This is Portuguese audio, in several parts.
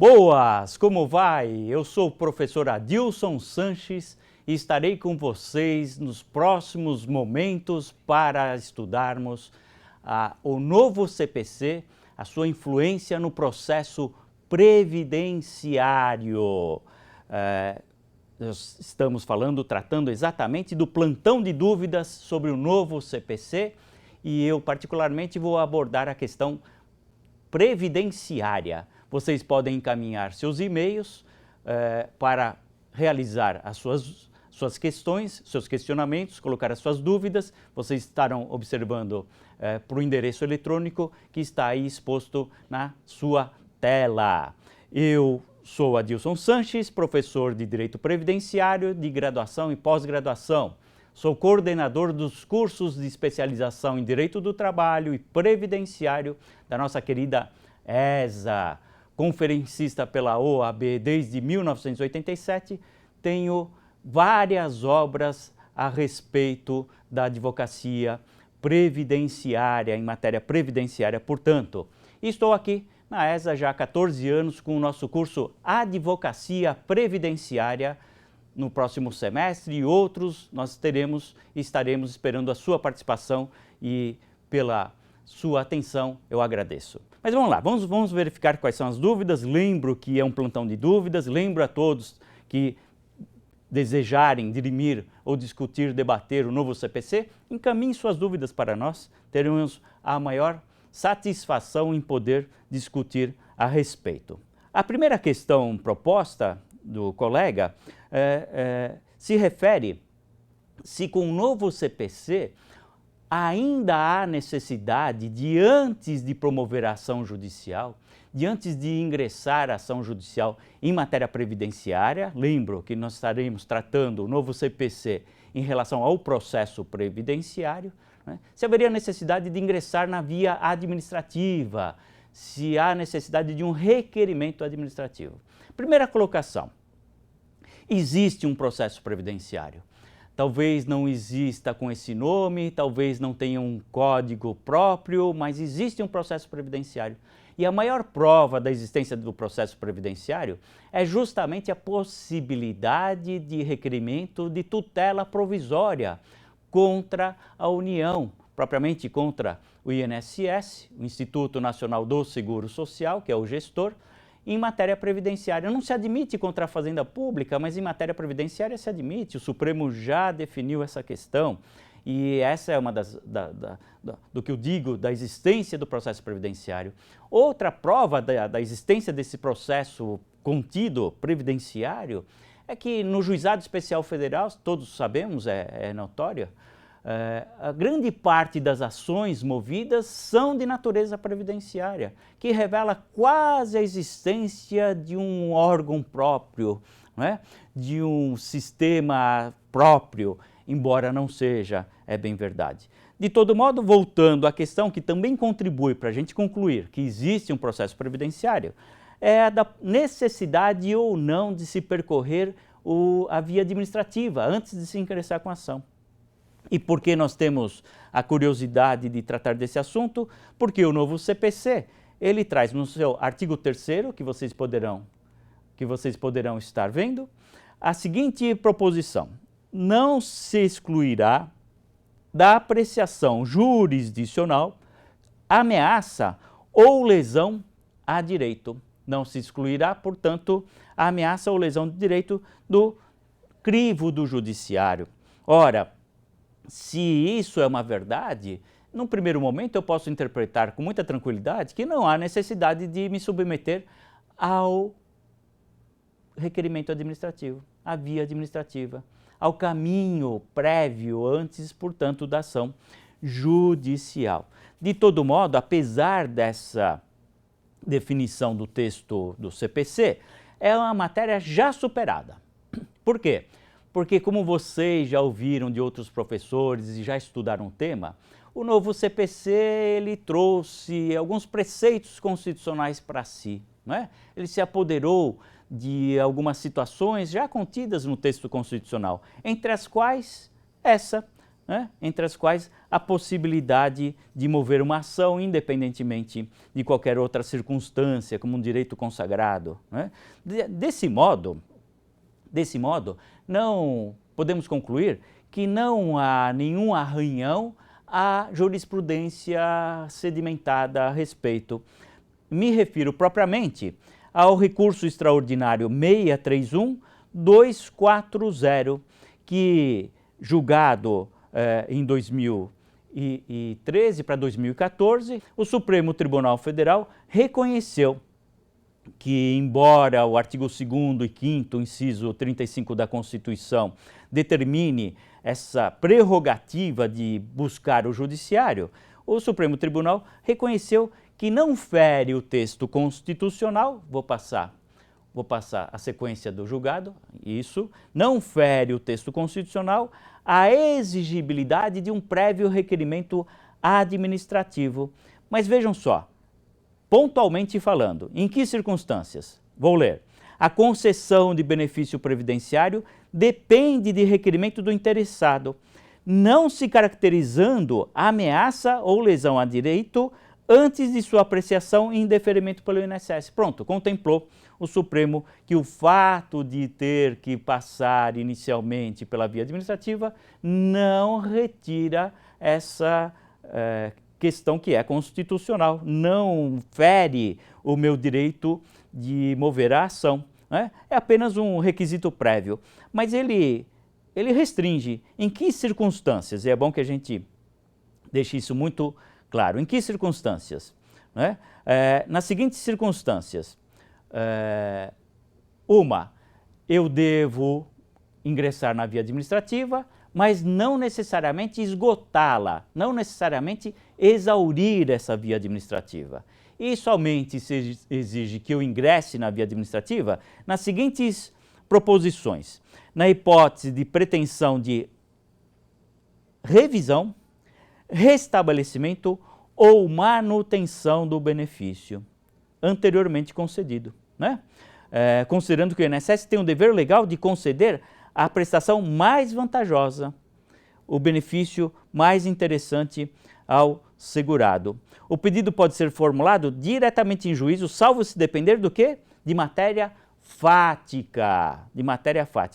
Boas, como vai? Eu sou o professor Adilson Sanches e estarei com vocês nos próximos momentos para estudarmos o novo CPC, a sua influência no processo previdenciário. Nós estamos tratando exatamente do plantão de dúvidas sobre o novo CPC e eu particularmente vou abordar a questão previdenciária. Vocês podem encaminhar seus e-mails para realizar as suas questões, seus questionamentos, colocar as suas dúvidas. Vocês estarão observando para o endereço eletrônico que está aí exposto na sua tela. Eu sou Adilson Sanches, professor de Direito Previdenciário de graduação e pós-graduação. Sou coordenador dos cursos de especialização em Direito do Trabalho e Previdenciário da nossa querida ESA. Conferencista pela OAB desde 1987, tenho várias obras a respeito da advocacia previdenciária, em matéria previdenciária, portanto. Estou aqui na ESA já há 14 anos com o nosso curso Advocacia Previdenciária. No próximo semestre e outros nós estaremos esperando a sua participação e pela sua atenção eu agradeço. Mas vamos lá, vamos verificar quais são as dúvidas. Lembro que é um plantão de dúvidas, lembro a todos que desejarem dirimir ou discutir, debater o novo CPC, encaminhe suas dúvidas para nós, teremos a maior satisfação em poder discutir a respeito. A primeira questão proposta do colega se refere se com o novo CPC ainda há necessidade de, antes de promover a ação judicial, de antes de ingressar a ação judicial em matéria previdenciária, lembro que nós estaremos tratando o novo CPC em relação ao processo previdenciário, né? Se haveria necessidade de ingressar na via administrativa, se há necessidade de um requerimento administrativo. Primeira colocação. Existe um processo previdenciário. Talvez não exista com esse nome, talvez não tenha um código próprio, mas existe um processo previdenciário. E a maior prova da existência do processo previdenciário é justamente a possibilidade de requerimento de tutela provisória contra a União, propriamente contra o INSS, o Instituto Nacional do Seguro Social, que é o gestor, em matéria previdenciária. Não se admite contra a Fazenda Pública, mas em matéria previdenciária se admite. O Supremo já definiu essa questão e essa é uma do que eu digo da existência do processo previdenciário. Outra prova da existência desse processo contido previdenciário é que no Juizado Especial Federal, todos sabemos, é notório, a grande parte das ações movidas são de natureza previdenciária, que revela quase a existência de um órgão próprio, não é? De um sistema próprio, embora não seja, é bem verdade. De todo modo, voltando à questão que também contribui para a gente concluir que existe um processo previdenciário, é a da necessidade ou não de se percorrer a via administrativa antes de se ingressar com a ação. E por que nós temos a curiosidade de tratar desse assunto? Porque o novo CPC, ele traz no seu artigo 3º, que vocês poderão estar vendo, a seguinte proposição: não se excluirá da apreciação jurisdicional ameaça ou lesão a direito. Não se excluirá, portanto, a ameaça ou lesão de direito do crivo do judiciário. Ora, se isso é uma verdade, num primeiro momento eu posso interpretar com muita tranquilidade que não há necessidade de me submeter ao requerimento administrativo, à via administrativa, ao caminho prévio antes, portanto, da ação judicial. De todo modo, apesar dessa definição do texto do CPC, é uma matéria já superada. Por quê? Porque, como vocês já ouviram de outros professores e já estudaram o tema, o novo CPC ele trouxe alguns preceitos constitucionais para si, não é? Ele se apoderou de algumas situações já contidas no texto constitucional, entre as quais essa né, entre as quais a possibilidade de mover uma ação independentemente de qualquer outra circunstância, como um direito consagrado. Né? Desse modo, não podemos concluir que não há nenhum arranhão à jurisprudência sedimentada a respeito. Me refiro propriamente ao recurso extraordinário 631-240, que, julgado em 2013 para 2014, o Supremo Tribunal Federal reconheceu que, embora o artigo 2º e 5º, inciso 35 da Constituição, determine essa prerrogativa de buscar o judiciário, o Supremo Tribunal reconheceu que não fere o texto constitucional, vou passar a sequência do julgado, isso, não fere o texto constitucional a exigibilidade de um prévio requerimento administrativo. Mas vejam só, pontualmente falando, em que circunstâncias? Vou ler. A concessão de benefício previdenciário depende de requerimento do interessado, não se caracterizando ameaça ou lesão a direito antes de sua apreciação e indeferimento pelo INSS. Pronto, contemplou o Supremo que o fato de ter que passar inicialmente pela via administrativa não retira essa questão que é constitucional, não fere o meu direito de mover a ação. Né? É apenas um requisito prévio, mas ele restringe em que circunstâncias, e é bom que a gente deixe isso muito claro. Em que circunstâncias? Né? Nas seguintes circunstâncias. Eu devo ingressar na via administrativa, mas não necessariamente esgotá-la, não necessariamente exaurir essa via administrativa. E somente se exige que eu ingresse na via administrativa nas seguintes proposições. Na hipótese de pretensão de revisão, restabelecimento ou manutenção do benefício anteriormente concedido. Né? Considerando que o INSS tem o dever legal de conceder a prestação mais vantajosa, o benefício mais interessante ao segurado. O pedido pode ser formulado diretamente em juízo, salvo se depender do quê? De matéria fática.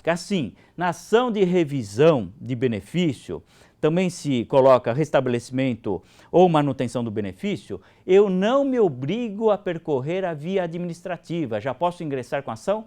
Assim, na ação de revisão de benefício, também se coloca restabelecimento ou manutenção do benefício, eu não me obrigo a percorrer a via administrativa, já posso ingressar com a ação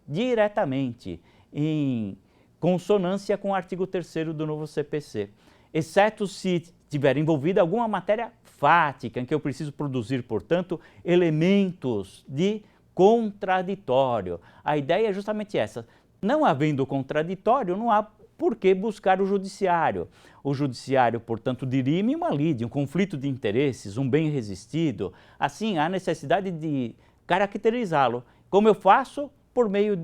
diretamente, em consonância com o artigo 3º do novo CPC, exceto se tiver envolvida alguma matéria fática, em que eu preciso produzir, portanto, elementos de contraditório. A ideia é justamente essa. Não havendo contraditório, não há por que buscar o judiciário. O judiciário, portanto, dirime uma lide, um conflito de interesses, um bem resistido. Assim, há necessidade de caracterizá-lo. Como eu faço? Por meio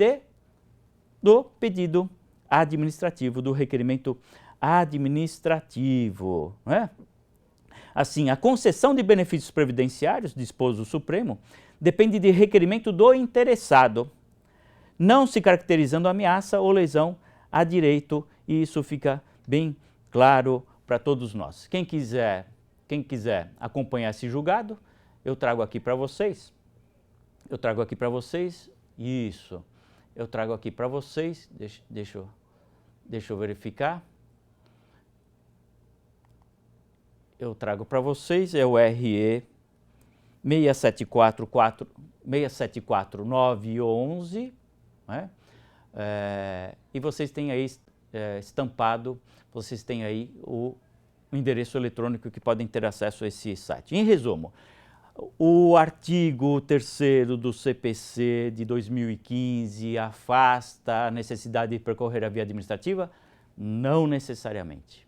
do pedido administrativo, do requerimento administrativo. Né? Assim, a concessão de benefícios previdenciários, dispôs o Supremo, depende de requerimento do interessado, não se caracterizando ameaça ou lesão a direito, e isso fica bem claro para todos nós. Quem quiser acompanhar esse julgado, eu trago aqui para vocês, isso, eu trago aqui para vocês, deixa eu verificar, eu trago para vocês, é o RE 674911, né? E vocês têm aí estampado, vocês têm aí o endereço eletrônico que podem ter acesso a esse site. Em resumo, o artigo 3º do CPC de 2015 afasta a necessidade de percorrer a via administrativa? Não necessariamente.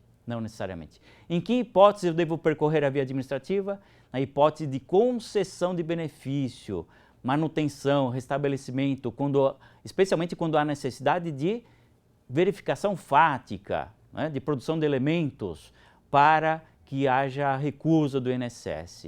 Em que hipótese eu devo percorrer a via administrativa? Na hipótese de concessão de benefício, manutenção, restabelecimento, especialmente quando há necessidade de verificação fática, né, de produção de elementos para que haja recusa do INSS.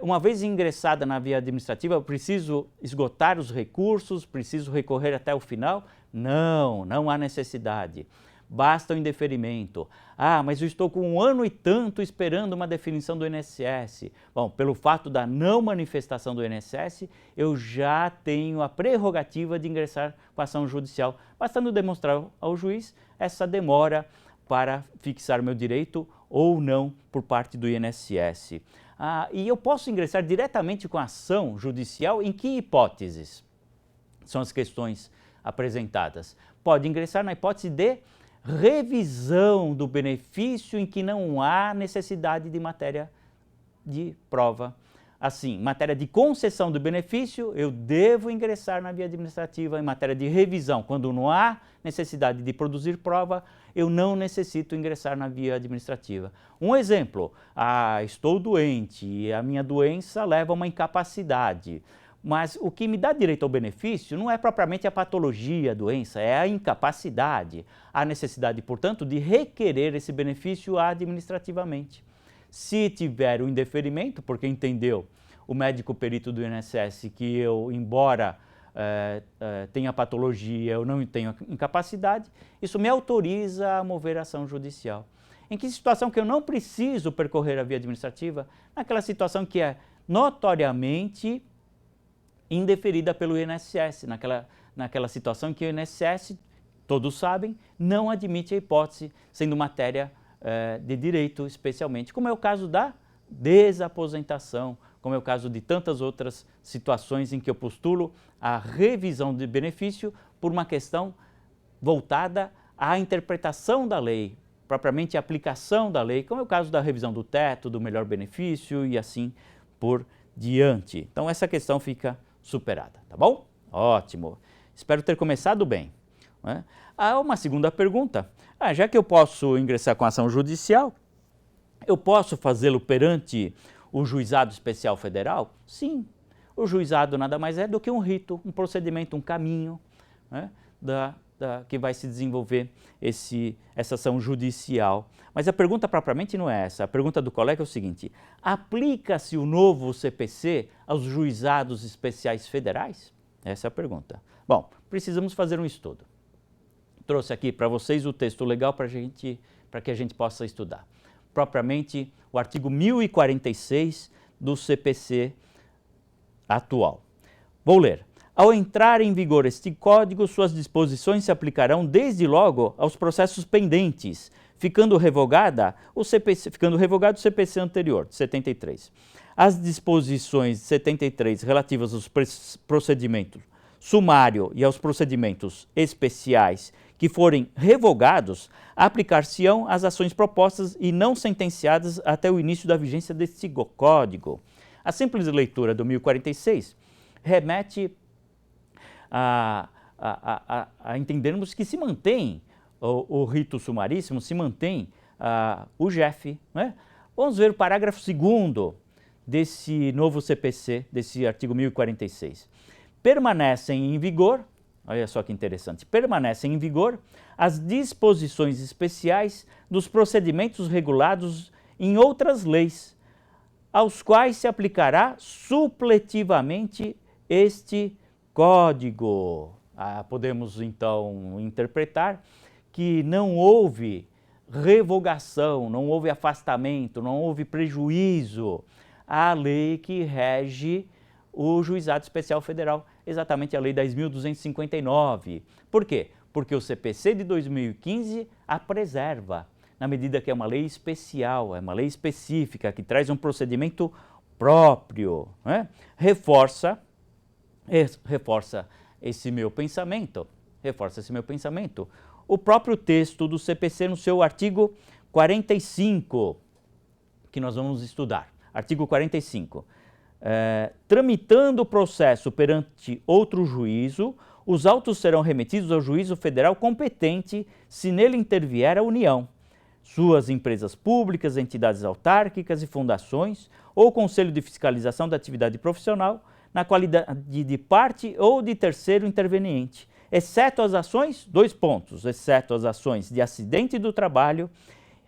Uma vez ingressada na via administrativa, eu preciso esgotar os recursos, preciso recorrer até o final? Não há necessidade. basta o indeferimento. Ah, mas eu estou com 1 ano e tanto esperando uma definição do INSS. Bom, pelo fato da não manifestação do INSS, eu já tenho a prerrogativa de ingressar com a ação judicial, bastando demonstrar ao juiz essa demora para fixar meu direito ou não por parte do INSS. E eu posso ingressar diretamente com a ação judicial em que hipóteses? São as questões apresentadas. Pode ingressar na hipótese de revisão do benefício em que não há necessidade de matéria de prova. Assim, em matéria de concessão do benefício, eu devo ingressar na via administrativa. Em matéria de revisão, quando não há necessidade de produzir prova, eu não necessito ingressar na via administrativa. Um exemplo, estou doente e a minha doença leva a uma incapacidade. Mas o que me dá direito ao benefício não é propriamente a patologia, a doença, é a incapacidade. Há necessidade, portanto, de requerer esse benefício administrativamente. Se tiver o indeferimento, porque entendeu o médico perito do INSS que eu, embora tenha patologia, eu não tenho incapacidade, isso me autoriza a mover a ação judicial. Em que situação que eu não preciso percorrer a via administrativa? Naquela situação que é notoriamente indeferida pelo INSS, naquela situação em que o INSS, todos sabem, não admite a hipótese, sendo matéria de direito especialmente, como é o caso da desaposentação, como é o caso de tantas outras situações em que eu postulo a revisão de benefício por uma questão voltada à interpretação da lei, propriamente a aplicação da lei, como é o caso da revisão do teto, do melhor benefício e assim por diante. Então essa questão fica superada, tá bom? Ótimo. Espero ter começado bem. Né? Há uma segunda pergunta. Já que eu posso ingressar com ação judicial, eu posso fazê-lo perante o Juizado Especial Federal? Sim. O juizado nada mais é do que um rito, um procedimento, um caminho, né, que vai se desenvolver essa ação judicial. Mas a pergunta propriamente não é essa. A pergunta do colega é o seguinte: aplica-se o novo CPC aos juizados especiais federais? Essa é a pergunta. Bom, precisamos fazer um estudo. Trouxe aqui para vocês o texto legal para que a gente possa estudar. Propriamente o artigo 1046 do CPC atual. Vou ler. Ao entrar em vigor este Código, suas disposições se aplicarão desde logo aos processos pendentes, ficando revogado o CPC anterior, de 73. As disposições de 73 relativas aos procedimentos sumário e aos procedimentos especiais que forem revogados, aplicar-se-ão às ações propostas e não sentenciadas até o início da vigência deste Código. A simples leitura do 1046 remete a entendermos que se mantém o rito sumaríssimo, se mantém o JEF. Né? Vamos ver o parágrafo 2º desse novo CPC, desse artigo 1046. Permanecem em vigor, olha só que interessante, permanecem em vigor as disposições especiais dos procedimentos regulados em outras leis, aos quais se aplicará supletivamente este Código. Podemos então interpretar que não houve revogação, não houve afastamento, não houve prejuízo à lei que rege o Juizado Especial Federal, exatamente a Lei 10.259. Por quê? Porque o CPC de 2015 a preserva, na medida que é uma lei especial, é uma lei específica, que traz um procedimento próprio. Né? Reforça esse meu pensamento, o próprio texto do CPC no seu artigo 45, que nós vamos estudar. Artigo 45. Tramitando o processo perante outro juízo, os autos serão remetidos ao juízo federal competente se nele intervier a União, suas empresas públicas, entidades autárquicas e fundações, ou Conselho de Fiscalização da Atividade Profissional, na qualidade de parte ou de terceiro interveniente, exceto as ações, exceto as ações de acidente do trabalho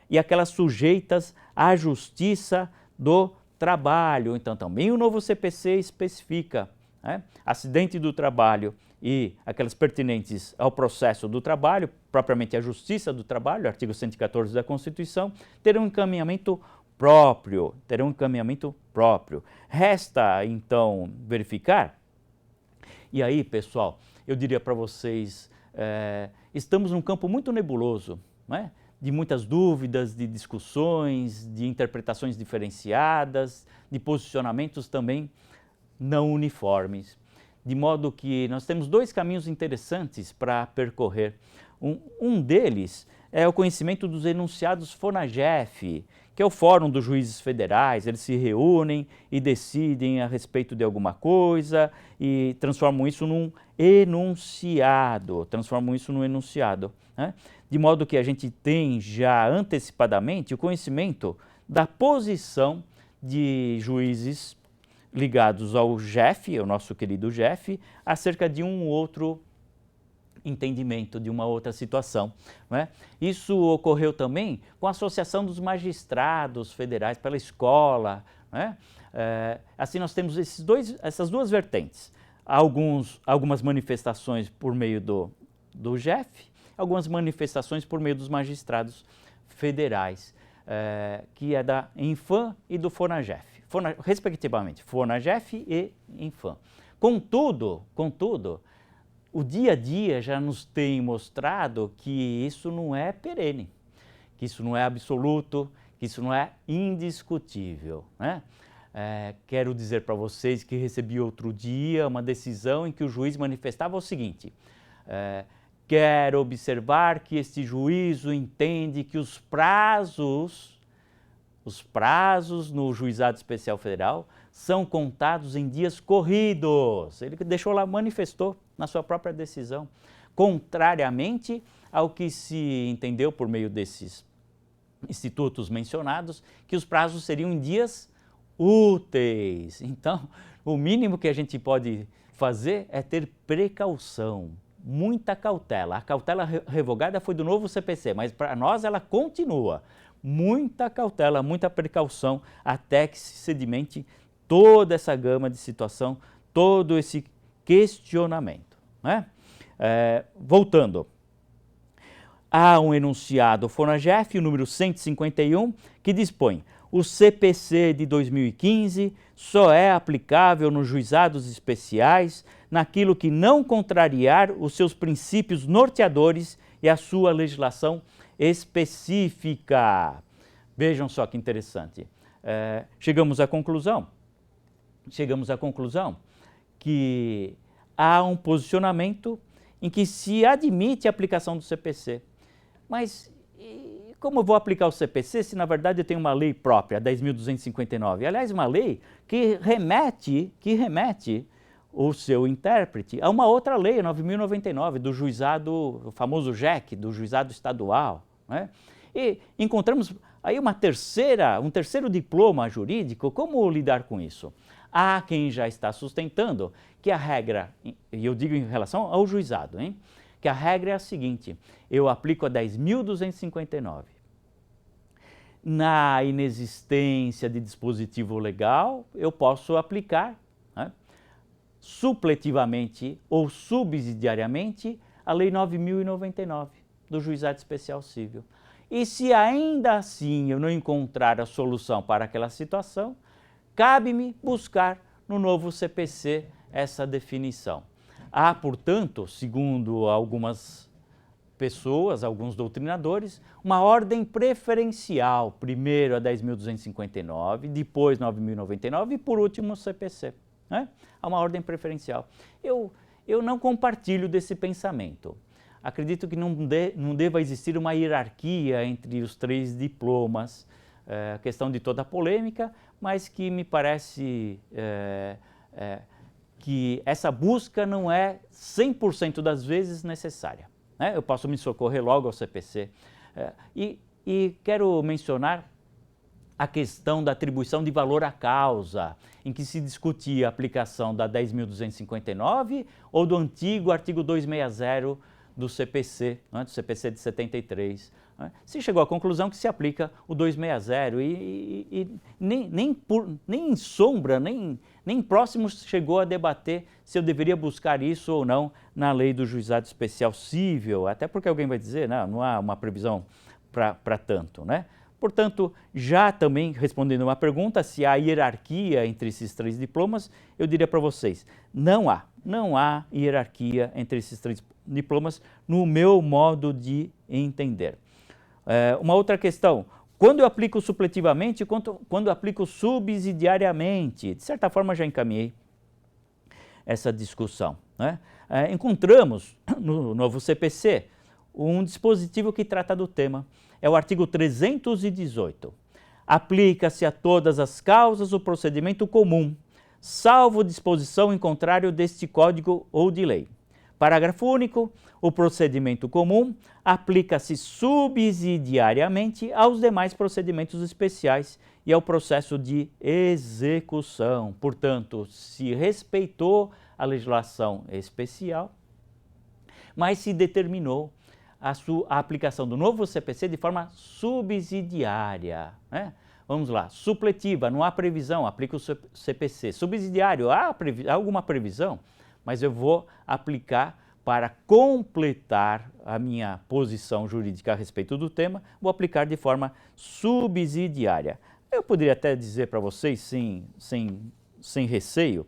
e aquelas sujeitas à justiça do trabalho. Então, também o novo CPC especifica, né, acidente do trabalho e aquelas pertinentes ao processo do trabalho, propriamente a Justiça do Trabalho, artigo 114 da Constituição, terão um encaminhamento próprio, Resta, então, verificar, e aí, pessoal, eu diria para vocês, estamos num campo muito nebuloso, não é? De muitas dúvidas, de discussões, de interpretações diferenciadas, de posicionamentos também não uniformes. De modo que nós temos dois caminhos interessantes para percorrer. Um deles é o conhecimento dos enunciados FONAGEF, que é o Fórum dos Juízes Federais. Eles se reúnem e decidem a respeito de alguma coisa e transformam isso num enunciado, né? De modo que a gente tem já antecipadamente o conhecimento da posição de juízes ligados ao JEF, o nosso querido JEF, acerca de um outro entendimento, de uma outra situação, não é? Isso ocorreu também com a Associação dos Magistrados Federais pela escola, não é? Assim nós temos essas duas vertentes, algumas manifestações por meio do JEF, algumas manifestações por meio dos magistrados federais, que é da Infam e do FONAGEF, respectivamente, FONAGEF e Infam. Contudo, o dia a dia já nos tem mostrado que isso não é perene, que isso não é absoluto, que isso não é indiscutível, né? Quero dizer para vocês que recebi outro dia uma decisão em que o juiz manifestava o seguinte: quero observar que este juízo entende que os prazos no Juizado Especial Federal são contados em dias corridos. Ele deixou lá, manifestou na sua própria decisão, contrariamente ao que se entendeu por meio desses institutos mencionados, que os prazos seriam em dias úteis. Então, o mínimo que a gente pode fazer é ter precaução, muita cautela. A cautela revogada foi do novo CPC, mas para nós ela continua. Muita cautela, muita precaução, até que se sedimente toda essa gama de situação, todo esse questionamento, né? Voltando, há um enunciado FONAGEF, o número 151, que dispõe: o CPC de 2015 só é aplicável nos juizados especiais naquilo que não contrariar os seus princípios norteadores e a sua legislação específica. Vejam só que interessante. Chegamos à conclusão que há um posicionamento em que se admite a aplicação do CPC. Mas como eu vou aplicar o CPC se na verdade eu tenho uma lei própria, a 10.259? Aliás, uma lei que remete o seu intérprete a uma outra lei, a 9.099, do juizado, o famoso JEC, do juizado estadual, né? E encontramos aí um terceiro diploma jurídico. Como lidar com isso? Há quem já está sustentando que a regra, e eu digo em relação ao juizado, que a regra é a seguinte: eu aplico a 10.259. Na inexistência de dispositivo legal, eu posso aplicar, né, supletivamente ou subsidiariamente a Lei 9.099 do Juizado Especial Civil. E se ainda assim eu não encontrar a solução para aquela situação, cabe-me buscar no novo CPC essa definição. Há, portanto, segundo algumas pessoas, alguns doutrinadores, uma ordem preferencial, primeiro a 10.259, depois 9.099 e por último o CPC, né? Há uma ordem preferencial. Eu não compartilho desse pensamento. Acredito que não deva existir uma hierarquia entre os três diplomas, questão de toda a polêmica, mas que me parece que essa busca não é 100% das vezes necessária, né? Eu posso me socorrer logo ao CPC. E quero mencionar a questão da atribuição de valor à causa, em que se discutia a aplicação da 10.259 ou do antigo artigo 260 do CPC, né, do CPC de 73. né? Se chegou à conclusão que se aplica o 260 e nem em sombra, nem próximo chegou a debater se eu deveria buscar isso ou não na lei do juizado especial cível, até porque alguém vai dizer, não há uma previsão para tanto, né? Portanto, já também respondendo uma pergunta, se há hierarquia entre esses 3 diplomas, eu diria para vocês, não há hierarquia entre esses 3 diplomas no meu modo de entender. Uma outra questão, quando eu aplico supletivamente e quando eu aplico subsidiariamente, de certa forma já encaminhei essa discussão, né? Encontramos no novo CPC um dispositivo que trata do tema, é o artigo 318. Aplica-se a todas as causas o procedimento comum, salvo disposição em contrário deste código ou de lei. Parágrafo único. O procedimento comum aplica-se subsidiariamente aos demais procedimentos especiais e ao processo de execução. Portanto, se respeitou a legislação especial, mas se determinou a aplicação do novo CPC de forma subsidiária, né? Vamos lá, supletiva, não há previsão, aplica o CPC. Subsidiário, há alguma previsão, mas eu vou aplicar para completar a minha posição jurídica a respeito do tema, vou aplicar de forma subsidiária. Eu poderia até dizer para vocês, sem receio,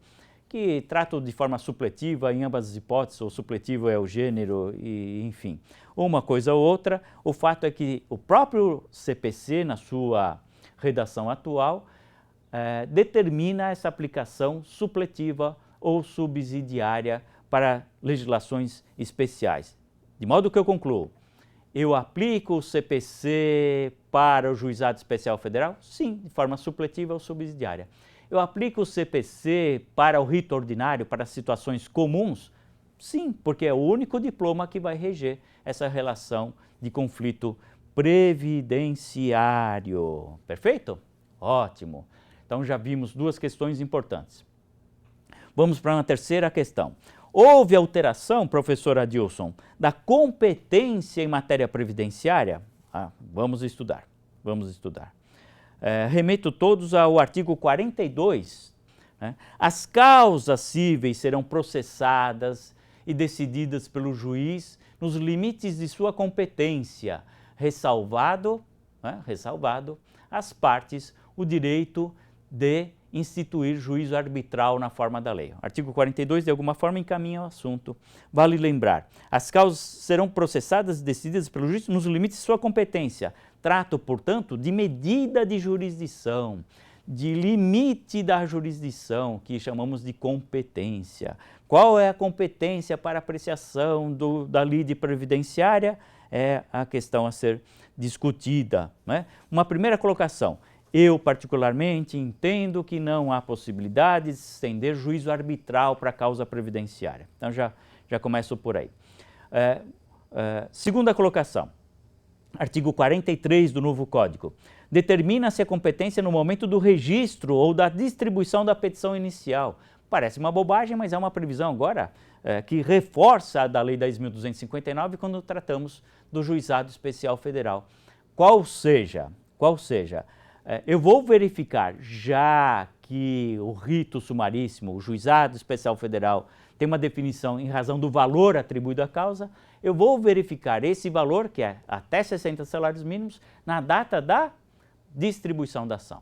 que trato de forma supletiva em ambas as hipóteses, o supletivo é o gênero e enfim. Uma coisa ou outra, o fato é que o próprio CPC, na sua redação atual, determina essa aplicação supletiva ou subsidiária para legislações especiais. De modo que eu concluo, eu aplico o CPC para o Juizado Especial Federal? Sim, de forma supletiva ou subsidiária. Eu aplico o CPC para o rito ordinário, para situações comuns? Sim, porque é o único diploma que vai reger essa relação de conflito previdenciário. Perfeito? Ótimo. Então já vimos 2 questões importantes. Vamos para uma terceira questão. Houve alteração, professor Adilson, da competência em matéria previdenciária? Vamos estudar. Remeto todos ao artigo 42. Né? As causas cíveis serão processadas e decididas pelo juiz nos limites de sua competência, ressalvado às partes o direito de instituir juízo arbitral na forma da lei. O artigo 42, de alguma forma, encaminha o assunto. Vale lembrar, as causas serão processadas e decididas pelo juiz nos limites de sua competência. Trato, portanto, de medida de jurisdição, de limite da jurisdição, que chamamos de competência. Qual é a competência para apreciação da lide previdenciária? É a questão a ser discutida, né? Uma primeira colocação. Eu, particularmente, entendo que não há possibilidade de estender juízo arbitral para a causa previdenciária. Então, já começo por aí. Segunda colocação. Artigo 43 do novo Código. Determina-se a competência no momento do registro ou da distribuição da petição inicial. Parece uma bobagem, mas é uma previsão agora que reforça a da Lei 10.259 quando tratamos do Juizado Especial Federal. Qual seja, eu vou verificar, já que o rito sumaríssimo, o Juizado Especial Federal, tem uma definição em razão do valor atribuído à causa, eu vou verificar esse valor, que é até 60 salários mínimos, na data da distribuição da ação.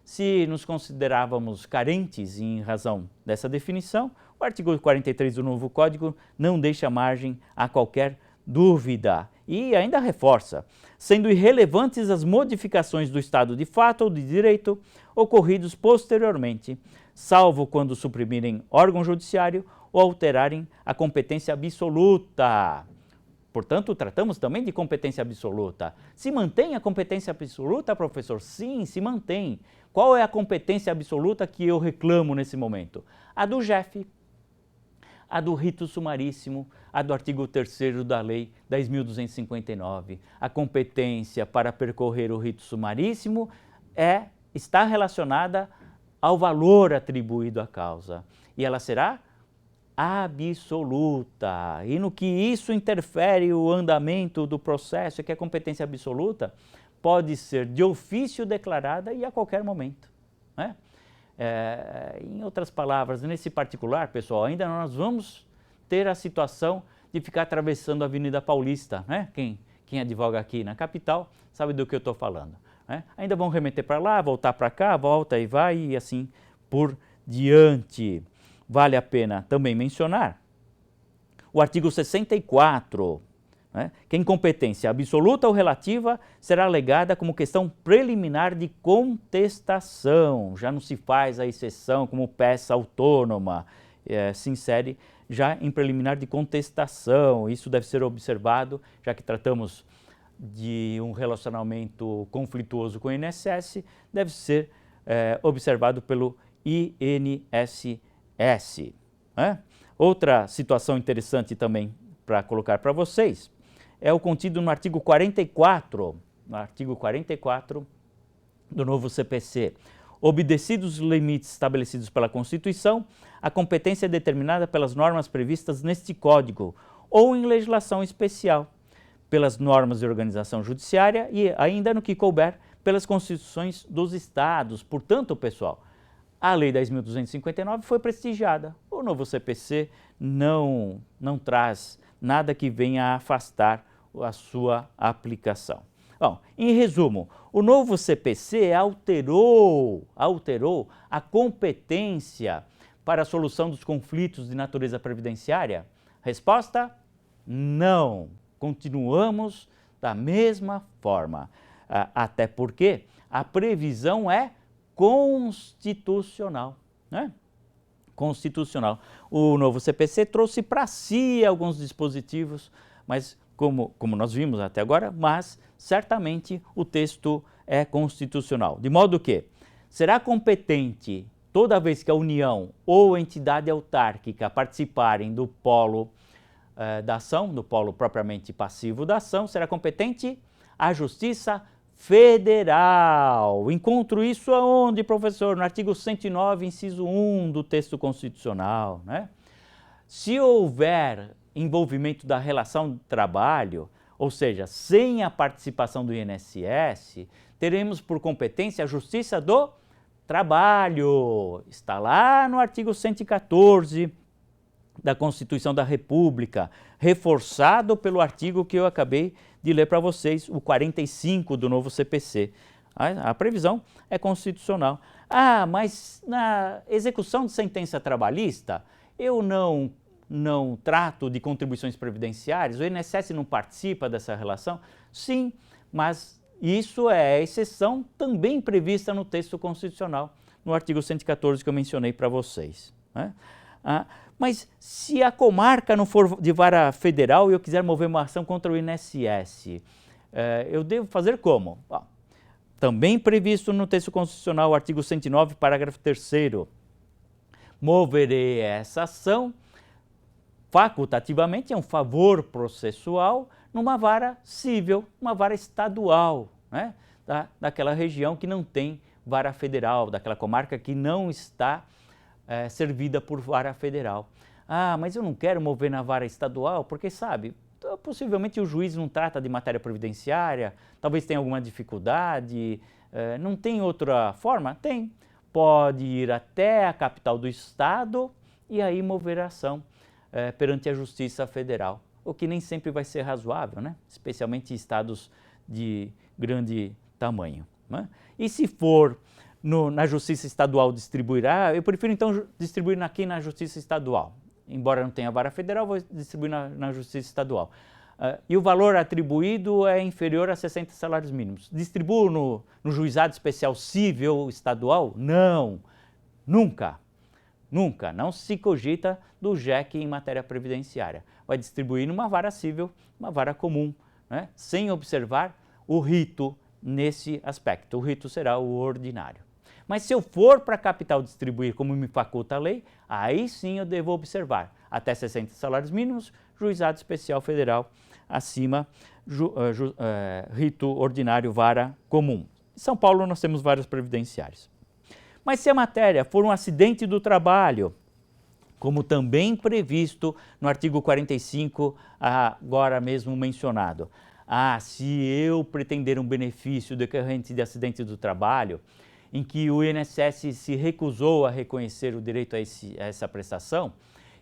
Se nos considerávamos carentes em razão dessa definição, o artigo 43 do novo Código não deixa margem a qualquer dúvida e ainda reforça, sendo irrelevantes as modificações do estado de fato ou de direito ocorridos posteriormente, salvo quando suprimirem órgão judiciário ou alterarem a competência absoluta. Portanto, tratamos também de competência absoluta. Se mantém a competência absoluta, professor? Sim, se mantém. Qual é a competência absoluta que eu reclamo nesse momento? A do JEF, a do rito sumaríssimo, a do artigo 3º da Lei 10.259. A competência para percorrer o rito sumaríssimo está relacionada ao valor atribuído à causa. E ela será absoluta. E no que isso interfere o andamento do processo, é que a competência absoluta pode ser de ofício declarada e a qualquer momento, né? Em outras palavras, nesse particular, pessoal, ainda nós vamos ter a situação de ficar atravessando a Avenida Paulista, né? Quem advoga aqui na capital sabe do que eu estou falando, né? Ainda vão remeter para lá, voltar para cá, volta e vai e assim por diante. Vale a pena também mencionar o artigo 64, né, que a incompetência absoluta ou relativa será alegada como questão preliminar de contestação. Já não se faz a exceção como peça autônoma, se insere já em preliminar de contestação. Isso deve ser observado, já que tratamos de um relacionamento conflituoso com o INSS, deve ser observado pelo INSS. Né? Outra situação interessante também para colocar para vocês é o contido no artigo 44, do novo CPC. Obedecidos os limites estabelecidos pela Constituição, a competência é determinada pelas normas previstas neste Código ou em legislação especial, pelas normas de organização judiciária e, ainda no que couber, pelas constituições dos estados. Portanto, pessoal, a Lei 10.259 foi prestigiada. O novo CPC não traz nada que venha a afastar a sua aplicação. Bom, em resumo, o novo CPC alterou a competência para a solução dos conflitos de natureza previdenciária? Resposta: não. Continuamos da mesma forma. Até porque a previsão é constitucional, né? Constitucional. O novo CPC trouxe para si alguns dispositivos, mas como nós vimos até agora, mas certamente o texto é constitucional. De modo que será competente toda vez que a União ou entidade autárquica participarem do polo da ação, do polo propriamente passivo da ação, será competente a Justiça Federal. Encontro isso aonde, professor? No artigo 109, inciso 1 do texto constitucional, né? Se houver envolvimento da relação de trabalho, ou seja, sem a participação do INSS, teremos por competência a Justiça do Trabalho. Está lá no artigo 114 da Constituição da República, reforçado pelo artigo que eu acabei de ler para vocês, o 45 do novo CPC. A previsão é constitucional. Mas na execução de sentença trabalhista, eu não trato de contribuições previdenciárias, o INSS não participa dessa relação? Sim, mas isso é exceção também prevista no texto constitucional, no artigo 114 que eu mencionei para vocês, né? Mas se a comarca não for de vara federal e eu quiser mover uma ação contra o INSS, eu devo fazer como? Também previsto no texto constitucional, artigo 109, parágrafo 3º. Moverei essa ação facultativamente, é um favor processual, numa vara civil, uma vara estadual, né? Daquela região que não tem vara federal, daquela comarca que não está servida por vara federal. Mas eu não quero mover na vara estadual, porque, sabe, possivelmente o juiz não trata de matéria previdenciária, talvez tenha alguma dificuldade, não tem outra forma? Tem. Pode ir até a capital do estado e aí mover a ação perante a Justiça Federal, o que nem sempre vai ser razoável, né? Especialmente em estados de grande tamanho, né? E se for na Justiça Estadual distribuir, eu prefiro então distribuir aqui na Justiça Estadual. Embora não tenha vara federal, vou distribuir na Justiça Estadual. E o valor atribuído é inferior a 60 salários mínimos. Distribuo no Juizado Especial Civil Estadual? Não, nunca. Nunca, não se cogita do JEC em matéria previdenciária. Vai distribuir numa vara civil, uma vara comum, né? Sem observar o rito nesse aspecto. O rito será o ordinário. Mas se eu for para a capital distribuir como me faculta a lei, aí sim eu devo observar até 60 salários mínimos, Juizado Especial Federal, acima, rito ordinário, vara comum. Em São Paulo nós temos vários previdenciários. Mas se a matéria for um acidente do trabalho, como também previsto no artigo 45, agora mesmo mencionado. Se eu pretender um benefício decorrente de acidente do trabalho, em que o INSS se recusou a reconhecer o direito a essa prestação,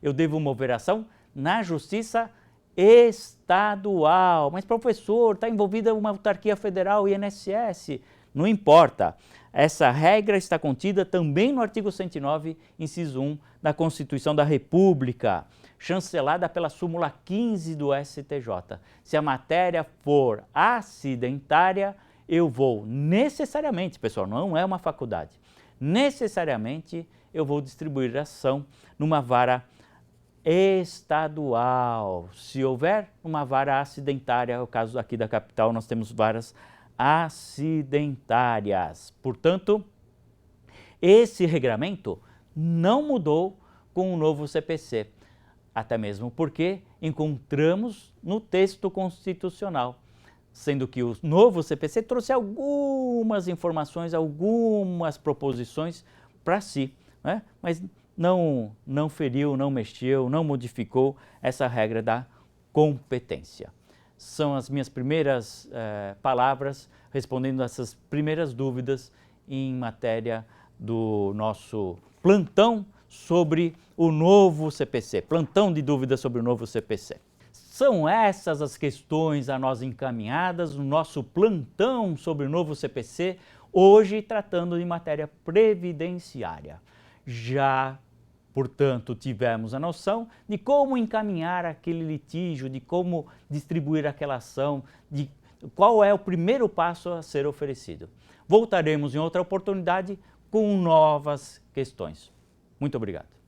eu devo mover ação na Justiça Estadual. Mas, professor, está envolvida uma autarquia federal, INSS. Não importa. Essa regra está contida também no artigo 109, inciso 1 da Constituição da República, chancelada pela súmula 15 do STJ. Se a matéria for acidentária, eu vou necessariamente, pessoal, não é uma faculdade, necessariamente eu vou distribuir a ação numa vara estadual. Se houver uma vara acidentária, é o caso aqui da capital, nós temos varas acidentárias. Portanto, esse regramento não mudou com o novo CPC, até mesmo porque encontramos no texto constitucional, sendo que o novo CPC trouxe algumas informações, algumas proposições para si, né? Mas não feriu, não mexeu, não modificou essa regra da competência. São as minhas primeiras palavras respondendo essas primeiras dúvidas em matéria do nosso plantão sobre o novo CPC, plantão de dúvidas sobre o novo CPC. São essas as questões a nós encaminhadas no nosso plantão sobre o novo CPC, hoje tratando de matéria previdenciária. Já, portanto, tivemos a noção de como encaminhar aquele litígio, de como distribuir aquela ação, de qual é o primeiro passo a ser oferecido. Voltaremos em outra oportunidade com novas questões. Muito obrigado.